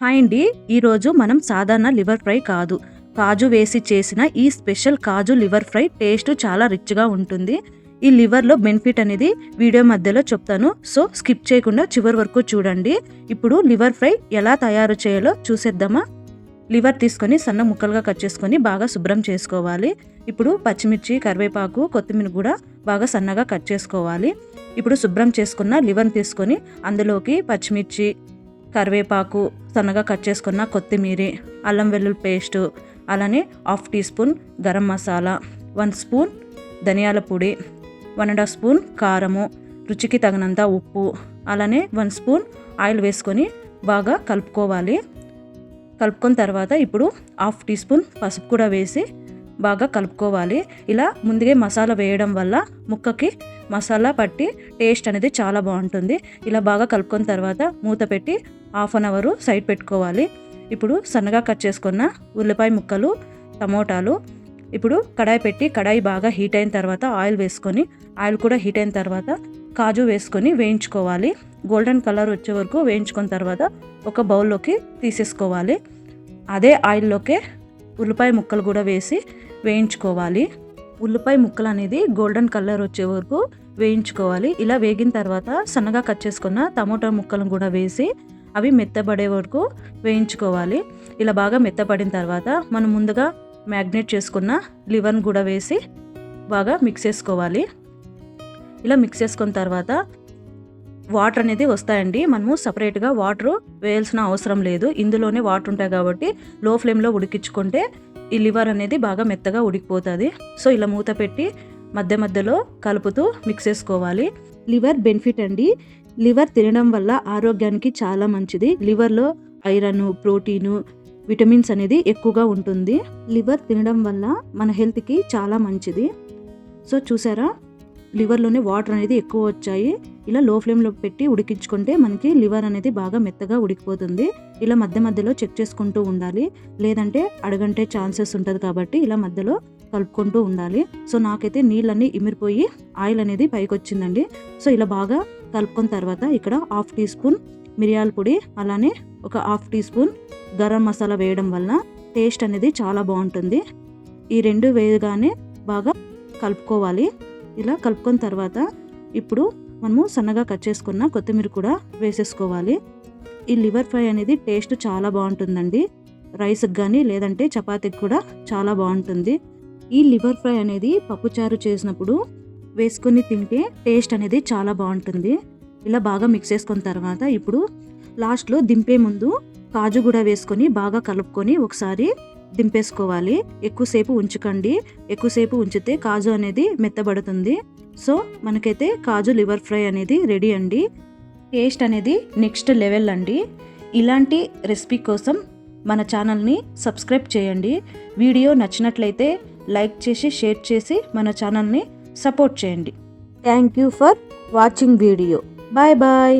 Hi అండి, ఈరోజు మనం సాధారణ లివర్ ఫ్రై కాదు, కాజు వేసి చేసిన ఈ స్పెషల్ కాజు లివర్ ఫ్రై టేస్ట్ చాలా రిచ్గా ఉంటుంది. ఈ లివర్లో బెనిఫిట్ అనేది వీడియో మధ్యలో చెప్తాను, సో స్కిప్ చేయకుండా చివరి వరకు చూడండి. ఇప్పుడు లివర్ ఫ్రై ఎలా తయారు చేయాలో చూసేద్దామా. లివర్ తీసుకొని సన్న ముక్కలుగా కట్ చేసుకొని బాగా శుభ్రం చేసుకోవాలి. ఇప్పుడు పచ్చిమిర్చి, కరివేపాకు, కొత్తిమీర కూడా బాగా సన్నగా కట్ చేసుకోవాలి. ఇప్పుడు శుభ్రం చేసుకున్న లివర్ని తీసుకొని అందులోకి పచ్చిమిర్చి, కరివేపాకు, సన్నగా కట్ చేసుకున్న కొత్తిమీర, అల్లం వెల్లుల్లి పేస్టు, అలానే 1/2 teaspoon garam masala, 1 spoon ధనియాల పొడి, 1.5 స్పూన్ కారము, రుచికి తగినంత ఉప్పు, అలానే 1 స్పూన్ ఆయిల్ వేసుకొని బాగా కలుపుకోవాలి. కలుపుకున్న తర్వాత ఇప్పుడు 1/2 టీ స్పూన్ పసుపు కూడా వేసి బాగా కలుపుకోవాలి. ఇలా ముందుగా మసాలా వేయడం వల్ల ముక్కకి మసాలా పట్టి టేస్ట్ అనేది చాలా బాగుంటుంది. ఇలా బాగా కలుపుకున్న తర్వాత మూత పెట్టి 1/2 అవర్ సైడ్ పెట్టుకోవాలి. ఇప్పుడు సన్నగా కట్ చేసుకున్న ఉల్లిపాయ ముక్కలు, టమోటాలు, ఇప్పుడు కడాయి పెట్టి కడాయి బాగా హీట్ అయిన తర్వాత ఆయిల్ వేసుకొని, ఆయిల్ కూడా హీట్ అయిన తర్వాత కాజు వేసుకొని వేయించుకోవాలి. గోల్డెన్ కలర్ వచ్చే వరకు వేయించుకున్న తర్వాత ఒక బౌల్లోకి తీసేసుకోవాలి. అదే ఆయిల్లోకే ఉల్లిపాయ ముక్కలు కూడా వేసి వేయించుకోవాలి. ఉల్లిపాయ ముక్కలు అనేది గోల్డెన్ కలర్ వచ్చే వరకు వేయించుకోవాలి. ఇలా వేగిన తర్వాత సన్నగా కట్ చేసుకున్న టమోటా ముక్కలను కూడా వేసి అవి మెత్తబడే వరకు వేయించుకోవాలి. ఇలా బాగా మెత్తపడిన తర్వాత మనం ముందుగా మ్యాగ్నేట్ చేసుకున్న లివర్ని కూడా వేసి బాగా మిక్స్ చేసుకోవాలి. ఇలా మిక్స్ చేసుకున్న తర్వాత వాటర్ అనేది వస్తాయండి. మనము సపరేట్గా వాటర్ వేయాల్సిన అవసరం లేదు, ఇందులోనే వాటర్ ఉంటాయి కాబట్టి లో ఫ్లేమ్లో ఉడికించుకుంటే ఈ లివర్ అనేది బాగా మెత్తగా ఉడికిపోతుంది. సో ఇలా మూత పెట్టి మధ్య మధ్యలో కలుపుతూ మిక్స్ చేసుకోవాలి. లివర్ బెనిఫిట్ అండి, లివర్ తినడం వల్ల ఆరోగ్యానికి చాలా మంచిది. లివర్లో ఐరన్, ప్రోటీను, విటమిన్స్ అనేది ఎక్కువగా ఉంటుంది. లివర్ తినడం వల్ల మన హెల్త్కి చాలా మంచిది. సో చూసారా, లివర్లోనే వాటర్ అనేది ఎక్కువ వచ్చాయి. ఇలా లో ఫ్లేమ్లో పెట్టి ఉడికించుకుంటే మనకి లివర్ అనేది బాగా మెత్తగా ఉడికిపోతుంది. ఇలా మధ్య మధ్యలో చెక్ చేసుకుంటూ ఉండాలి, లేదంటే అడగంటే ఛాన్సెస్ ఉంటుంది కాబట్టి ఇలా మధ్యలో కలుపుకుంటూ ఉండాలి. సో నాకైతే నీళ్ళన్నీ ఇమిరిపోయి ఆయిల్ అనేది పైకి వచ్చిందండి. సో ఇలా బాగా కలుపుకున్న తర్వాత ఇక్కడ 1/2 టీ స్పూన్ మిరియాల పొడి, అలానే ఒక 1/2 టీ స్పూన్ గరం మసాలా వేయడం వల్ల టేస్ట్ అనేది చాలా బాగుంటుంది. ఈ రెండు వేయగానే బాగా కలుపుకోవాలి. ఇలా కలుపుకున్న తర్వాత ఇప్పుడు మనము సన్నగా కట్ చేసుకున్న కొత్తిమీర కూడా వేసేసుకోవాలి. ఈ లివర్ ఫ్రై అనేది టేస్ట్ చాలా బాగుంటుందండి, రైస్కి కానీ లేదంటే చపాతీకి కూడా చాలా బాగుంటుంది. ఈ లివర్ ఫ్రై అనేది పప్పుచారు చేసినప్పుడు వేసుకొని తింటే టేస్ట్ అనేది చాలా బాగుంటుంది. ఇలా బాగా మిక్స్ చేసుకున్న తర్వాత ఇప్పుడు లాస్ట్లో దింపే ముందు కాజు కూడా వేసుకొని బాగా కలుపుకొని ఒకసారి దింపేసుకోవాలి. ఎక్కువసేపు ఉంచకండి, ఎక్కువసేపు ఉంచితే కాజు అనేది మెత్తబడుతుంది. సో మనకైతే కాజు లివర్ ఫ్రై అనేది రెడీ అండి. టేస్ట్ అనేది నెక్స్ట్ లెవెల్ అండి. ఇలాంటి రెసిపీ కోసం మన ఛానల్ని సబ్స్క్రైబ్ చేయండి. వీడియో నచ్చినట్లయితే లైక్ చేసి షేర్ చేసి మన ఛానల్ని సపోర్ట్ చేయండి. Thank you for watching video. Bye bye.